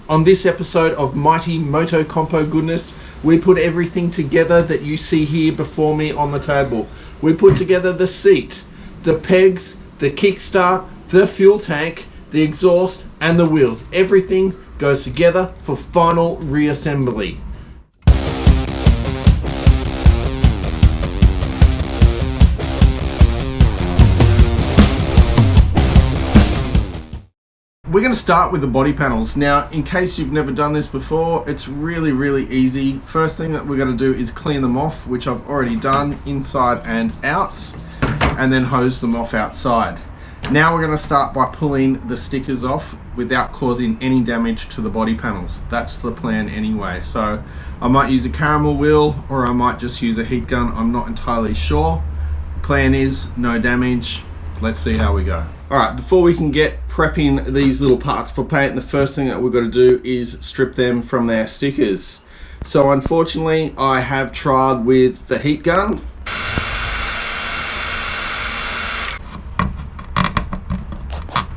On this episode of Mighty MOTOCOMPO Goodness, we put everything together that you see here before me on the table. We put together the seat, the pegs, the kickstart, the fuel tank, the exhaust and the wheels. Everything goes together for final reassembly. We're going to start with the body panels. Now, in case you've never done this before, it's really easy. First thing that we're going to do is clean them off, which I've already done inside and out, and then hose them off outside. Now we're going to start by pulling the stickers off without causing any damage to the body panels. That's the plan anyway. So I might use a caramel wheel or I might just use a heat gun. I'm not entirely sure. Plan is no damage. Let's see how we go. Alright, before we can get prepping these little parts for paint, the first thing that we've got to do is strip them from their stickers. So unfortunately, I have tried with the heat gun.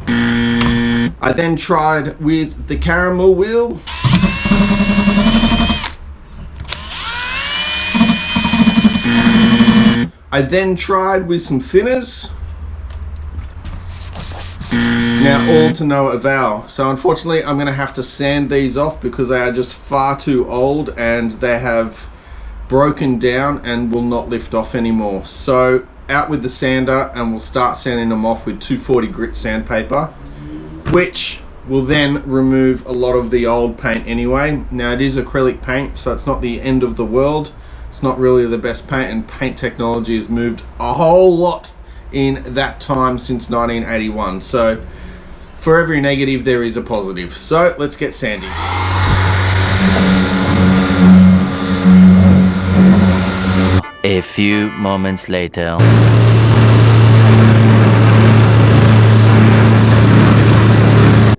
I then tried with the caramel wheel. I then tried with some thinners. Now all to no avail. So unfortunately I'm going to have to sand these off because they are just far too old and they have broken down and will not lift off anymore. So out with the sander and we'll start sanding them off with 240 grit sandpaper, which will then remove a lot of the old paint anyway. Now it is acrylic paint, so it's not the end of the world. It's not really the best paint, and paint technology has moved a whole lot in that time since 1981. So for every negative there is a positive. So let's get sanding. A few moments later.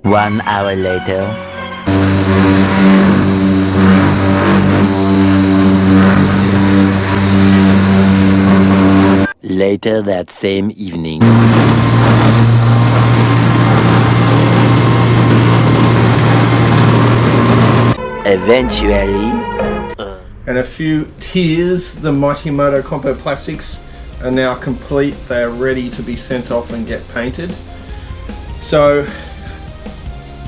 1 hour later. Later that same evening. Eventually. And a few tears, the Mighty MOTOCOMPO plastics are now complete. They are ready to be sent off and get painted. So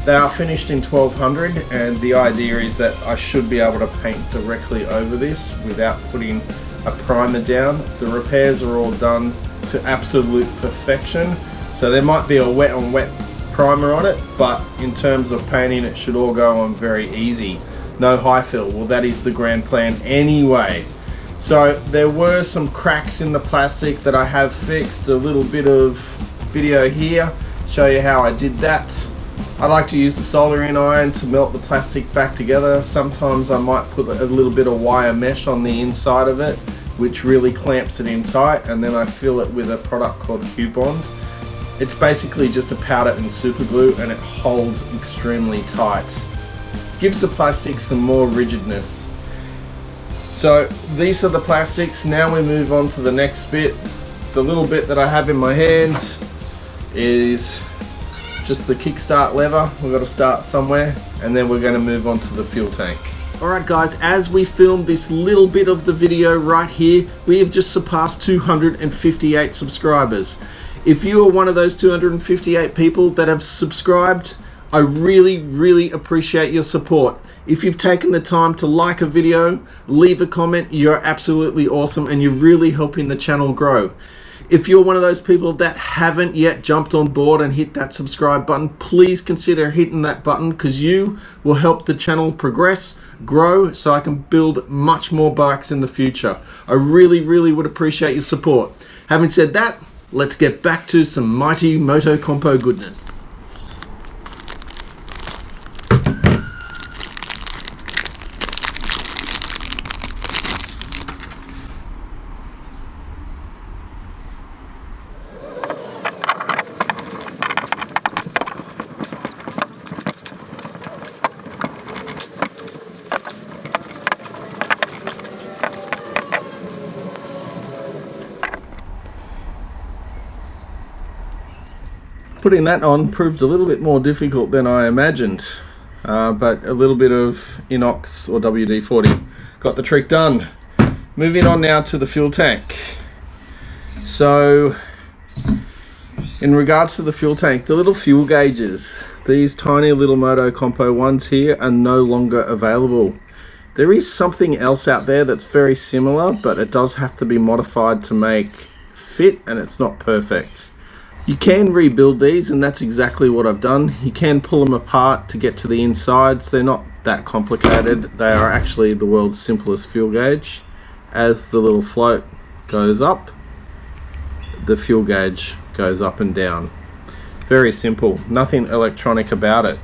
they are finished in 1200, and the idea is that I should be able to paint directly over this without putting a primer down. The repairs are all done to absolute perfection, so there might be a wet on wet primer on it, but in terms of painting it should all go on very easy. No high fill. Well, that is the grand plan anyway. So there were some cracks in the plastic that I have fixed. A little bit of video here, show you how I did that. I like to use the soldering iron to melt the plastic back together. Sometimes I might put a little bit of wire mesh on the inside of it, which really clamps it in tight, and then I fill it with a product called Q-Bond. It's basically just a powder and super glue, and it holds extremely tight. Gives the plastic some more rigidness. So these are the plastics. Now we move on to the next bit. The little bit that I have in my hands is just the kickstart lever. We've got to start somewhere, and then we're going to move on to the fuel tank. Alright guys, as we film this little bit of the video right here, we have just surpassed 258 subscribers. If you are one of those 258 people that have subscribed, I really appreciate your support. If you've taken the time to like a video, leave a comment, you're absolutely awesome and you're really helping the channel grow. If you're one of those people that haven't yet jumped on board and hit that subscribe button, please consider hitting that button, because you will help the channel progress, grow, so I can build much more bikes in the future. I really would appreciate your support. Having said that, let's get back to some Mighty MOTOCOMPO goodness. putting that on proved a little bit more difficult than I imagined, but a little bit of inox or WD-40 got the trick done. Moving on now to the fuel tank. So in regards to the fuel tank, the little fuel gauges, these tiny little MOTOCOMPO ones here, are no longer available. There is something else out there that's very similar, but it does have to be modified to make fit, and it's not perfect. You can rebuild these, and that's exactly what I've done. You can pull them apart to get to the insides. They're not that complicated. They are actually the world's simplest fuel gauge. As the little float goes up, the fuel gauge goes up and down. Very simple, nothing electronic about it.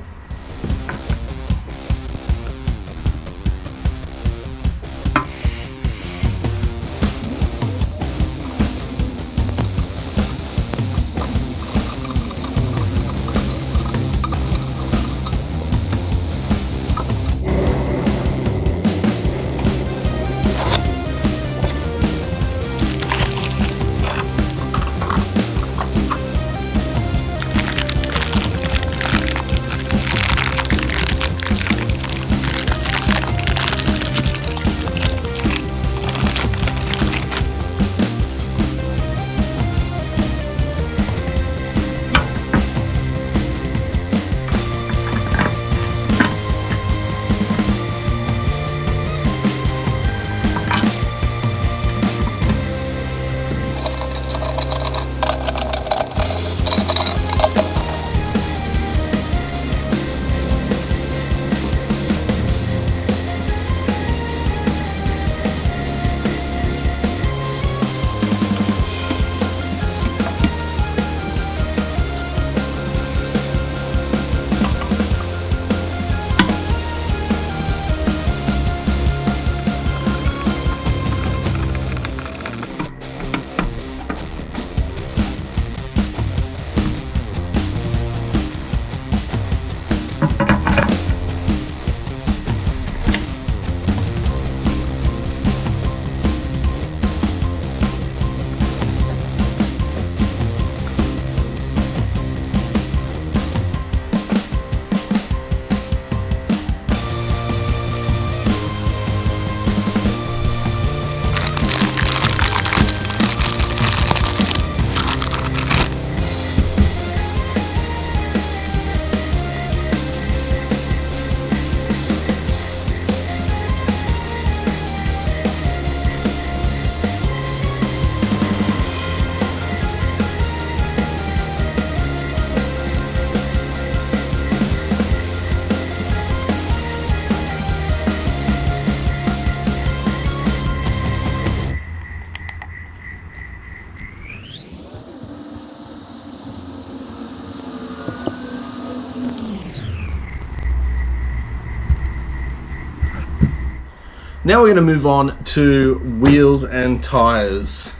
Now we're going to move on to wheels and tires.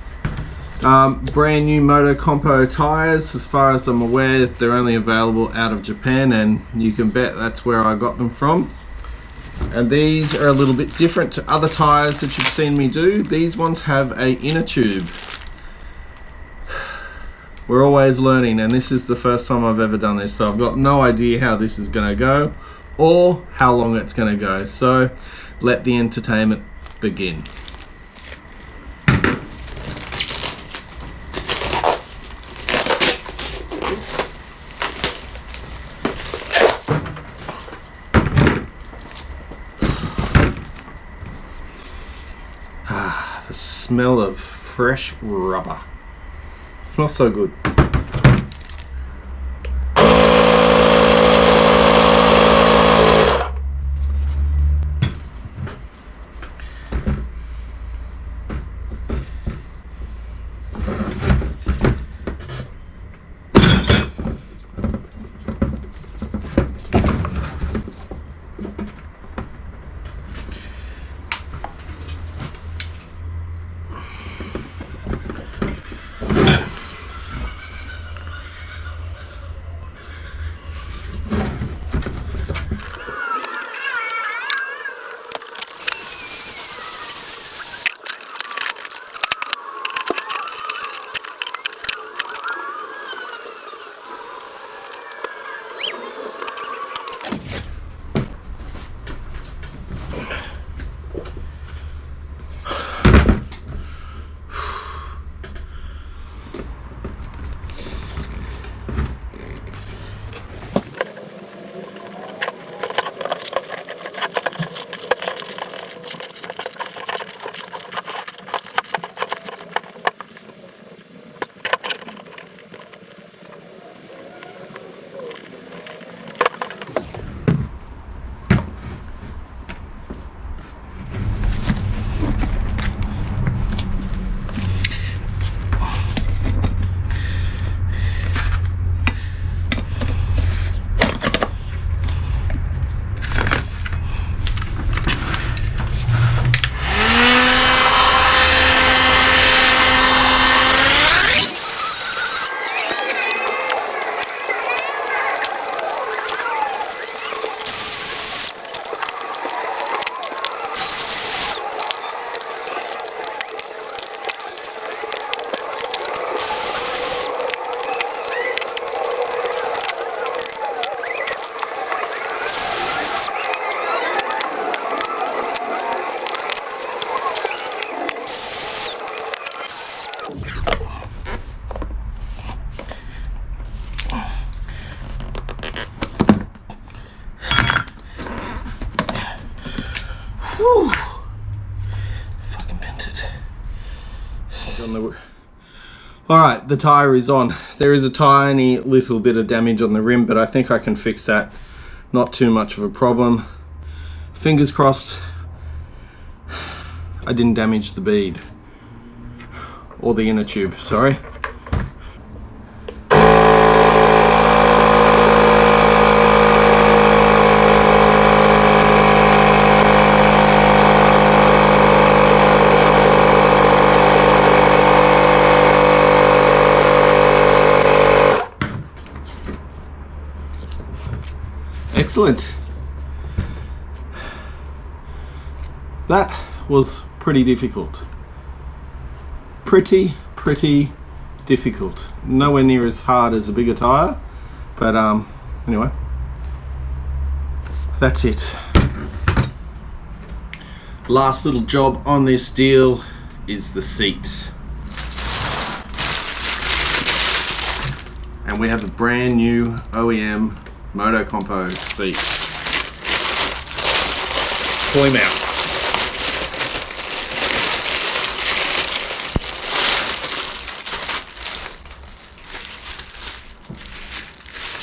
Brand new MOTOCOMPO tires. As far as I'm aware, they're only available out of Japan, and you can bet that's where I got them from. And these are a little bit different to other tires that you've seen me do. These ones have a inner tube. We're always learning, and this is the first time I've ever done this, so I've got no idea how this is going to go or how long it's going to go. So let the entertainment begin. The smell of fresh rubber. It smells so good. Whew. Fucking bent it. Alright, the tyre is on. There is a tiny little bit of damage on the rim, but I think I can fix that. Not too much of a problem. Fingers crossed I didn't damage the bead. Or the inner tube, sorry. Excellent. That was pretty difficult. Pretty difficult. Nowhere near as hard as a bigger tire, but anyway, that's it. Last little job on this deal is the seat. And we have a brand new OEM MOTOCOMPO seat. Toy mounts.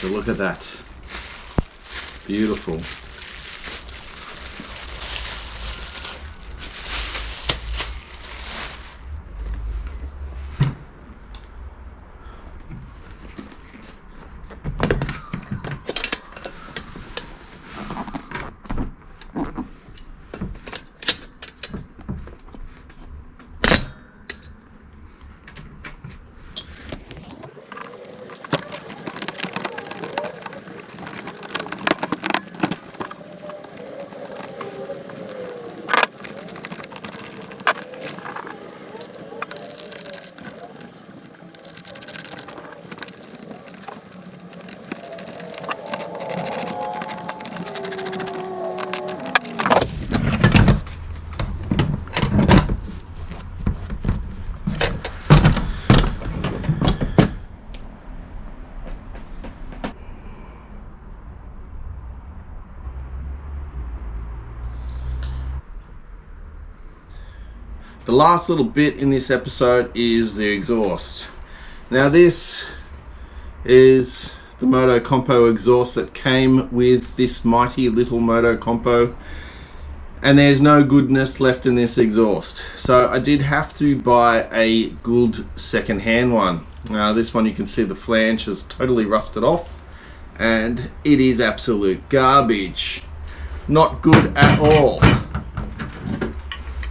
So look at that. Beautiful. The last little bit in this episode is the exhaust. Now this is the MOTOCOMPO exhaust that came with this mighty little MOTOCOMPO, and there's no goodness left in this exhaust. So I did have to buy a good second-hand one. Now this one, you can see the flange is totally rusted off and it is absolute garbage. Not good at all.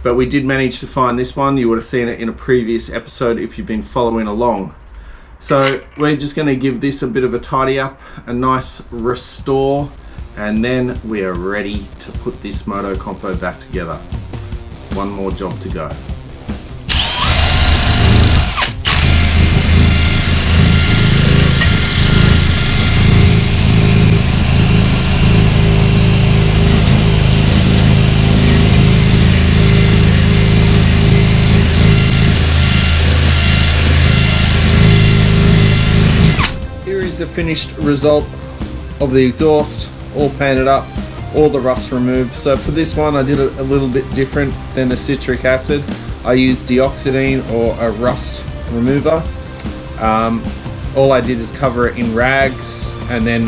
But we did manage to find this one. You would have seen it in a previous episode if you've been following along. So we're just going to give this a bit of a tidy up, a nice restore, and then we are ready to put this MOTOCOMPO back together. One more job to go. The finished result of the exhaust, all painted up, all the rust removed. So for this one I did it a little bit different than the citric acid. I used deoxidine or a rust remover. All I did is cover it in rags and then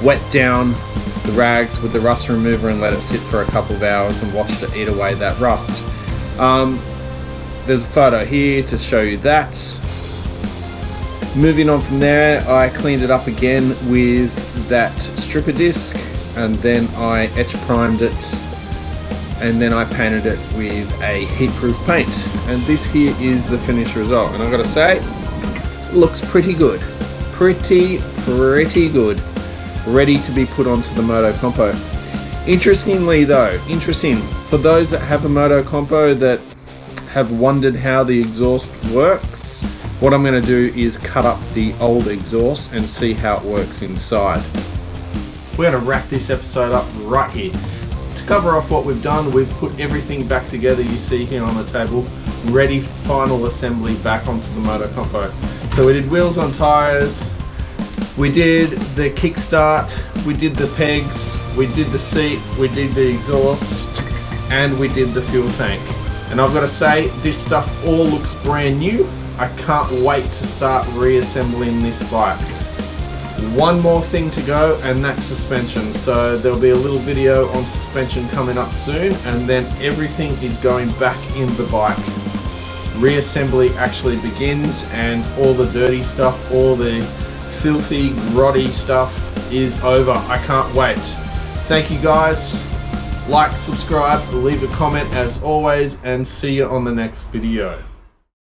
wet down the rags with the rust remover and let it sit for a couple of hours and watched it eat away that rust. There's a photo here to show you that. Moving on from there, I cleaned it up again with that stripper disc, and then I etch primed it, and then I painted it with a heat-proof paint. And this here is the finished result, and I've got to say, it looks pretty good. Pretty good. Ready to be put onto the MOTOCOMPO. Interestingly though, for those that have a MOTOCOMPO that have wondered how the exhaust works, what I'm going to do is cut up the old exhaust and see how it works inside. We're going to wrap this episode up right here. To cover off what we've done, we've put everything back together you see here on the table, ready for final assembly back onto the MOTOCOMPO. So we did wheels on tires, we did the kickstart, we did the pegs, we did the seat, we did the exhaust, and we did the fuel tank. And I've got to say, this stuff all looks brand new. I can't wait to start reassembling this bike. One more thing to go, and that's suspension. So there'll be a little video on suspension coming up soon, and then everything is going back in the bike. Reassembly actually begins, and all the dirty stuff, all the filthy, grotty stuff is over. I can't wait. Thank you guys. Like, subscribe, leave a comment as always, and see you on the next video.